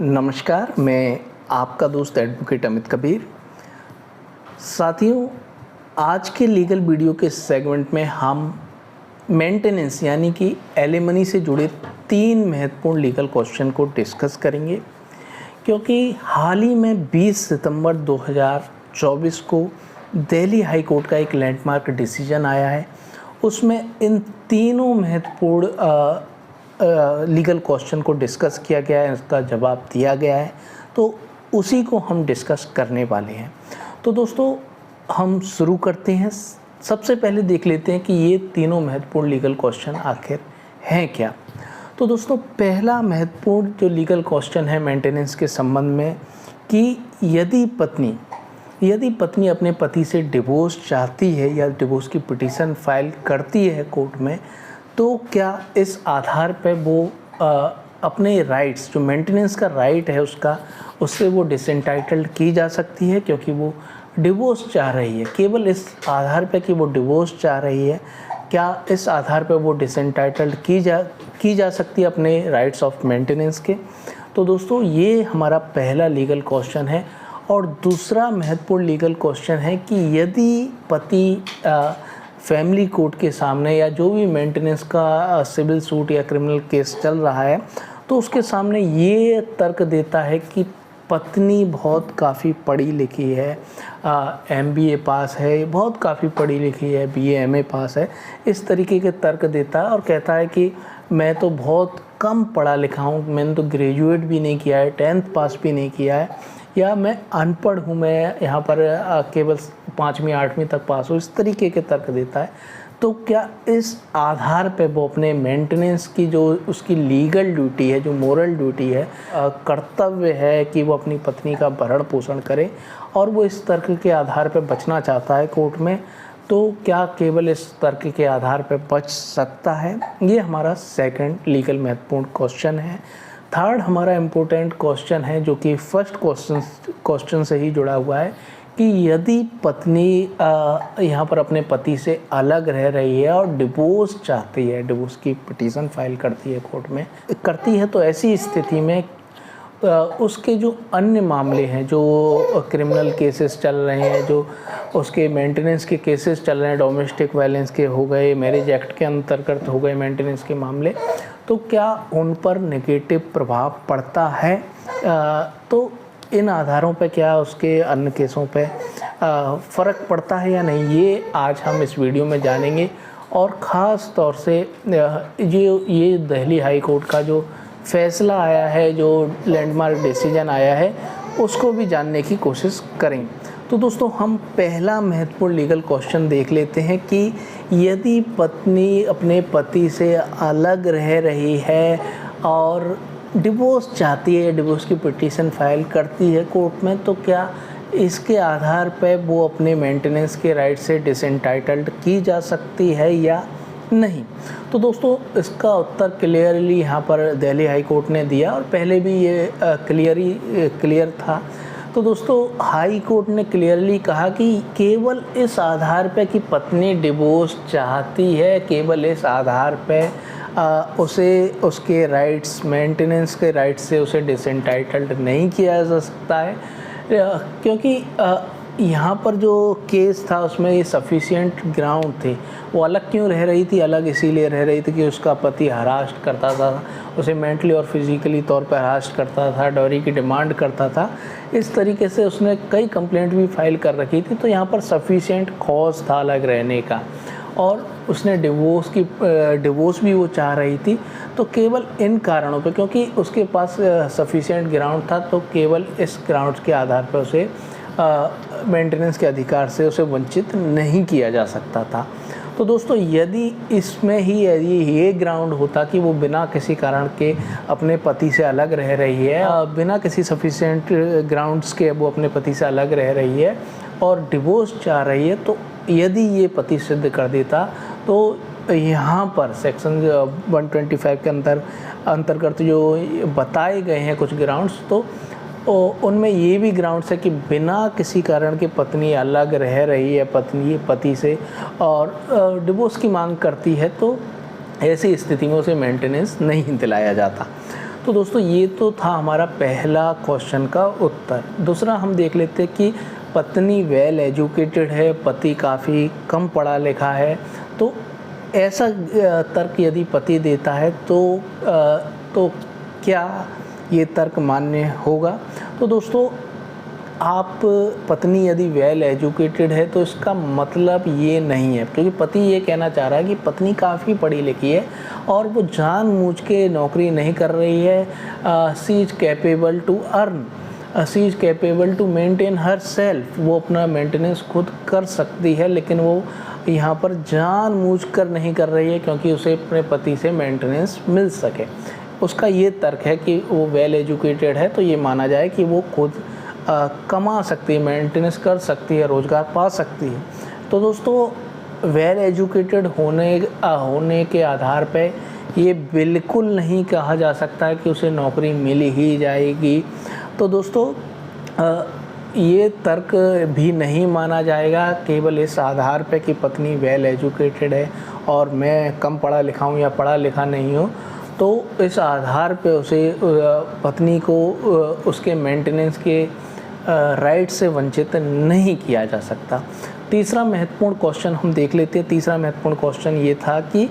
नमस्कार, मैं आपका दोस्त एडवोकेट अमित कबीर। साथियों, आज के लीगल वीडियो के सेगमेंट में हम मेंटेनेंस यानी कि एलिमनी से जुड़े 3 महत्वपूर्ण लीगल क्वेश्चन को डिस्कस करेंगे, क्योंकि हाल ही में 20 सितंबर 2024 को दिल्ली हाई कोर्ट का एक लैंडमार्क डिसीजन आया है। उसमें इन तीनों महत्वपूर्ण लीगल क्वेश्चन को डिस्कस किया गया है, इसका जवाब दिया गया है, तो उसी को हम डिस्कस करने वाले हैं। तो दोस्तों, हम शुरू करते हैं। सबसे पहले देख लेते हैं कि ये तीनों महत्वपूर्ण लीगल क्वेश्चन आखिर हैं क्या। तो दोस्तों, पहला महत्वपूर्ण जो लीगल क्वेश्चन है मेंटेनेंस के संबंध में कि यदि पत्नी अपने पति से डिवोर्स चाहती है या डिवोर्स की पिटीशन फाइल करती है कोर्ट में, तो क्या इस आधार पर वो अपने राइट्स, जो मेंटेनेंस का राइट है उससे वो डिसएंटाइटल्ड की जा सकती है, क्योंकि वो डिवोर्स चाह रही है। केवल इस आधार पर कि वो डिवोर्स चाह रही है, क्या इस आधार पर वो डिसएंटाइटल्ड की जा सकती है अपने राइट्स ऑफ मेंटेनेंस के। तो दोस्तों, ये हमारा पहला लीगल क्वेश्चन है। और दूसरा महत्वपूर्ण लीगल क्वेश्चन है कि यदि पति फैमिली कोर्ट के सामने या जो भी मेंटेनेंस का सिविल सूट या क्रिमिनल केस चल रहा है, तो उसके सामने ये तर्क देता है कि पत्नी बहुत काफ़ी पढ़ी लिखी है, MBA पास है, बहुत काफ़ी पढ़ी लिखी है, BA MA पास है, इस तरीके के तर्क देता है और कहता है कि मैं तो बहुत कम पढ़ा लिखा हूँ, मैंने तो ग्रेजुएट भी नहीं किया है, 10th पास भी नहीं किया है, या मैं अनपढ़ हूँ, मैं यहाँ पर केवल 5वीं 8वीं तक पास हूँ, इस तरीके के तर्क देता है। तो क्या इस आधार पे वो अपने मेंटेनेंस की जो उसकी लीगल ड्यूटी है, जो मोरल ड्यूटी है, कर्तव्य है कि वो अपनी पत्नी का भरण पोषण करे, और वो इस तर्क के आधार पे बचना चाहता है कोर्ट में, तो क्या केवल इस तर्क के आधार पे बच सकता है? ये हमारा सेकंड लीगल महत्वपूर्ण क्वेश्चन है। थर्ड हमारा इम्पोर्टेंट क्वेश्चन है, जो कि फर्स्ट क्वेश्चन से ही जुड़ा हुआ है, कि यदि पत्नी यहाँ पर अपने पति से अलग रह रही है और डिवोर्स चाहती है, डिवोर्स की पिटीशन फाइल करती है कोर्ट में, करती है, तो ऐसी स्थिति में उसके जो अन्य मामले हैं, जो क्रिमिनल केसेस चल रहे हैं, जो उसके मेंटेनेंस के केसेस चल रहे हैं, डोमेस्टिक वायलेंस के हो गए, मैरिज एक्ट के अंतर्गत हो गए मेंटेनेंस के मामले, तो क्या उन पर नेगेटिव प्रभाव पड़ता है? तो इन आधारों पे क्या उसके अन्य केसों पे फ़र्क पड़ता है या नहीं, ये आज हम इस वीडियो में जानेंगे। और ख़ास तौर से ये दिल्ली हाई कोर्ट का जो फैसला आया है, जो लैंडमार्क डिसीजन आया है, उसको भी जानने की कोशिश करें। तो दोस्तों, हम पहला महत्वपूर्ण लीगल क्वेश्चन देख लेते हैं कि यदि पत्नी अपने पति से अलग रह रही है और डिवोर्स चाहती है, डिवोर्स की पिटीशन फाइल करती है कोर्ट में, तो क्या इसके आधार पर वो अपने मेंटेनेंस के राइट से डिसएंटाइटल्ड की जा सकती है या नहीं? तो दोस्तों, इसका उत्तर क्लियरली यहाँ पर दिल्ली हाई कोर्ट ने दिया, और पहले भी ये क्लियर था। तो दोस्तों, हाई कोर्ट ने क्लियरली कहा कि केवल इस आधार पे कि पत्नी डिवोर्स चाहती है, केवल इस आधार पे उसे उसके राइट्स, मेंटेनेंस के राइट्स से उसे डिसएंटाइटल्ड नहीं किया जा सकता है, क्योंकि यहाँ पर जो केस था उसमें ये सफिशिएंट ग्राउंड थे। वो अलग क्यों रह रही थी? अलग इसीलिए रह रही थी कि उसका पति हरास्ट करता था, उसे मेंटली और फिजिकली तौर पर हरास्ट करता था, डॉरी की डिमांड करता था, इस तरीके से उसने कई कंप्लेंट भी फाइल कर रखी थी। तो यहाँ पर सफिशिएंट कॉज था अलग रहने का, और उसने डिवोर्स भी वो चाह रही थी। तो केवल इन कारणों पे, क्योंकि उसके पास सफिशिएंट ग्राउंड था, तो केवल इस ग्राउंड के आधार पर उसे मेंटेनेंस के अधिकार से उसे वंचित नहीं किया जा सकता था। तो दोस्तों, यदि इसमें ही ये ग्राउंड होता कि वो बिना किसी कारण के अपने पति से अलग रह रही है, बिना किसी सफिशिएंट ग्राउंड्स के वो अपने पति से अलग रह रही है और डिवोर्स चाह रही है, तो यदि ये पति सिद्ध कर देता, तो यहाँ पर सेक्शन 125 के अंतर्गत जो बताए गए हैं कुछ ग्राउंड्स, तो उनमें ये भी ग्राउंड्स है कि बिना किसी कारण के पत्नी अलग रह रही है पति से और डिवोर्स की मांग करती है, तो ऐसी स्थिति में उसे मेंटेनेंस नहीं दिलाया जाता। तो दोस्तों ये तो था हमारा पहला क्वेश्चन का उत्तर। दूसरा हम देख लेते हैं कि पत्नी वेल एजुकेटेड है, पति काफ़ी कम पढ़ा लिखा है। तो ऐसा तर्क यदि पति देता है तो क्या ये तर्क मान्य होगा? तो दोस्तों आप पत्नी यदि वेल एजुकेटेड है तो इसका मतलब ये नहीं है, क्योंकि पति ये कहना चाह रहा है कि पत्नी काफ़ी पढ़ी लिखी है और वो जानबूझ के नौकरी नहीं कर रही है। She is capable to earn, she is capable to maintain herself, वो अपना मेंटेनेंस खुद कर सकती है, लेकिन वो यहाँ पर जानबूझकर नहीं कर रही है क्योंकि उसे अपने पति से मेंटेनेंस मिल सके। उसका ये तर्क है कि वो वेल एजुकेटेड है तो ये माना जाए कि वो खुद कमा सकती है, मेंटेनेंस कर सकती है, रोज़गार पा सकती है। तो दोस्तों वेल एजुकेटेड होने के आधार पे ये बिल्कुल नहीं कहा जा सकता है कि उसे नौकरी मिल ही जाएगी। तो दोस्तों ये तर्क भी नहीं माना जाएगा केवल इस आधार पे कि पत्नी वेल एजुकेटेड है और मैं कम पढ़ा लिखा हूँ या पढ़ा लिखा नहीं हूँ, तो इस आधार पे उसे पत्नी को उसके मेंटेनेंस के राइट से वंचित नहीं किया जा सकता। तीसरा महत्वपूर्ण क्वेश्चन हम देख लेते हैं। तीसरा महत्वपूर्ण क्वेश्चन ये था कि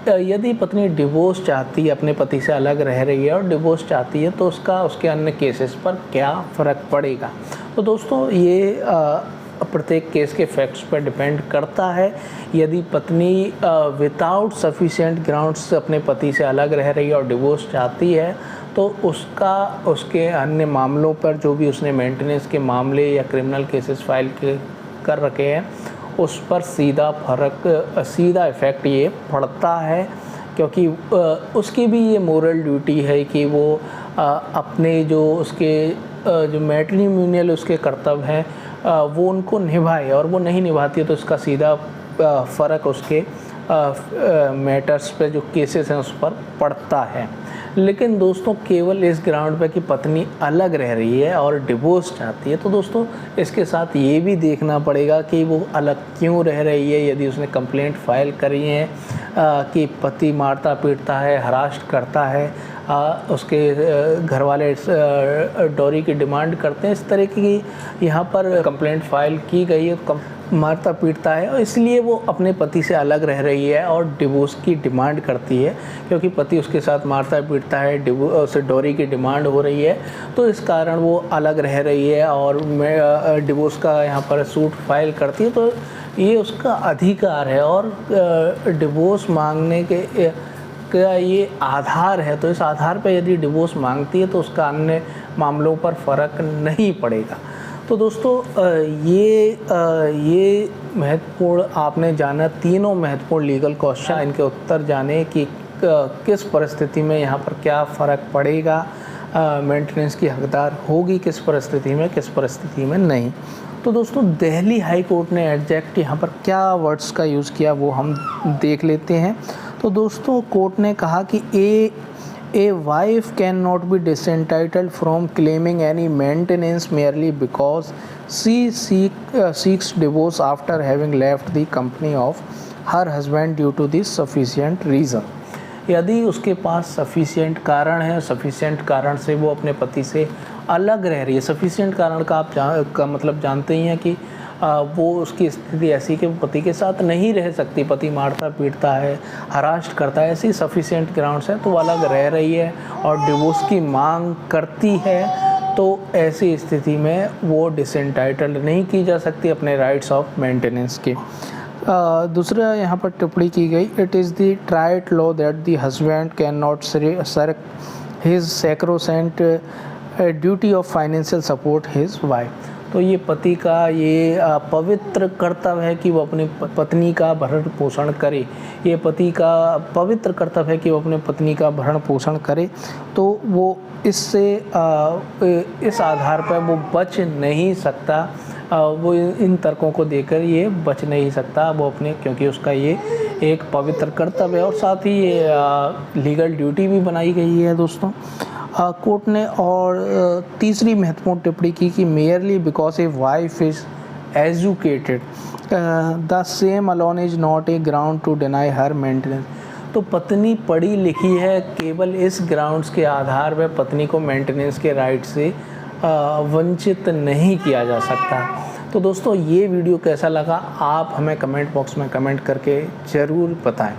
यदि पत्नी डिवोर्स चाहती है, अपने पति से अलग रह रही है और डिवोर्स चाहती है, तो उसके अन्य केसेस पर क्या फ़र्क पड़ेगा? तो दोस्तों ये प्रत्येक केस के फैक्ट्स पर डिपेंड करता है। यदि पत्नी विदाउट सफिशिएंट ग्राउंड्स अपने पति से अलग रह रही है और डिवोर्स चाहती है, तो उसके अन्य मामलों पर जो भी उसने मेंटेनेंस के मामले या क्रिमिनल केसेस फाइल कर रखे हैं उस पर सीधा इफ़ेक्ट ये पड़ता है, क्योंकि उसकी भी ये मोरल ड्यूटी है कि वो अपने जो मैट्रिमोनियल उसके कर्तव्य हैं वो उनको निभाए, और वो नहीं निभाती है तो इसका सीधा फ़र्क उसके मैटर्स पे जो केसेस हैं उस पर पड़ता है। लेकिन दोस्तों केवल इस ग्राउंड पे कि पत्नी अलग रह रही है और डिवोर्स चाहती है, तो दोस्तों इसके साथ ये भी देखना पड़ेगा कि वो अलग क्यों रह रही है। यदि उसने कंप्लेंट फाइल करी है कि पति मारता पीटता है, हरास करता है, उसके घर वाले डॉरी की डिमांड करते हैं, इस तरह की यहाँ पर कंप्लेंट फाइल की गई है, मारता पीटता है और इसलिए वो अपने पति से अलग रह रही है और डिवोर्स की डिमांड करती है, क्योंकि पति उसके साथ मारता पीटता है, उसे डॉरी की डिमांड हो रही है, तो इस कारण वो अलग रह रही है और डिवोर्स का यहाँ पर सूट फाइल करती है। तो ये उसका अधिकार है और डिवोर्स मांगने का ये आधार है। तो इस आधार पर यदि डिवोर्स मांगती है तो उसका अन्य मामलों पर फ़र्क नहीं पड़ेगा। तो दोस्तों ये महत्वपूर्ण आपने जाना, तीनों महत्वपूर्ण लीगल क्वेश्चन, इनके उत्तर जाने कि किस परिस्थिति में यहाँ पर क्या फ़र्क पड़ेगा, मेंटेनेंस की हकदार होगी किस परिस्थिति में नहीं। तो दोस्तों दिल्ली हाई कोर्ट ने एग्जैक्ट यहाँ पर क्या वर्ड्स का यूज़ किया वो हम देख लेते हैं। तो दोस्तों कोर्ट ने कहा कि A wife cannot be disentitled from claiming any maintenance merely because she seeks divorce after having left the company of her husband due to the sufficient reason। यदि उसके पास सफिशिएंट कारण है, सफिशिएंट कारण से वो अपने पति से अलग रह रही है। सफिशिएंट कारण का आप मतलब जानते ही हैं कि वो उसकी स्थिति ऐसी कि वो पति के साथ नहीं रह सकती, पति मारता पीटता है, हरास करता है, ऐसी सफिशिएंट ग्राउंड्स है तो वो अलग रह रही है और डिवोर्स की मांग करती है, तो ऐसी स्थिति में वो डिसएंटाइटल्ड नहीं की जा सकती अपने राइट्स ऑफ मेंटेनेंस के। दूसरा यहाँ पर टिप्पणी की गई, it is the tried law that the husband cannot shirk his sacrosanct duty of financial support his wife. तो ये पति का ये पवित्र कर्तव्य है कि वो अपनी पत्नी का भरण पोषण करे। ये पति का पवित्र कर्तव्य है कि वो अपने पत्नी का भरण पोषण करे। तो वो इससे इस आधार पर वो बच नहीं सकता, वो इन तर्कों को देकर ये बच नहीं सकता वो अपने, क्योंकि उसका ये एक पवित्र कर्तव्य है और साथ ही ये लीगल ड्यूटी भी बनाई गई है दोस्तों। कोर्ट ने और तीसरी महत्वपूर्ण टिप्पणी की कि merely because a wife is educated the same alone is not a ground to deny her maintenance. तो पत्नी पढ़ी लिखी है, केवल इस ग्राउंड्स के आधार पर पत्नी को मेंटेनेंस के राइट से वंचित नहीं किया जा सकता। तो दोस्तों ये वीडियो कैसा लगा आप हमें कमेंट बॉक्स में कमेंट करके ज़रूर बताएं।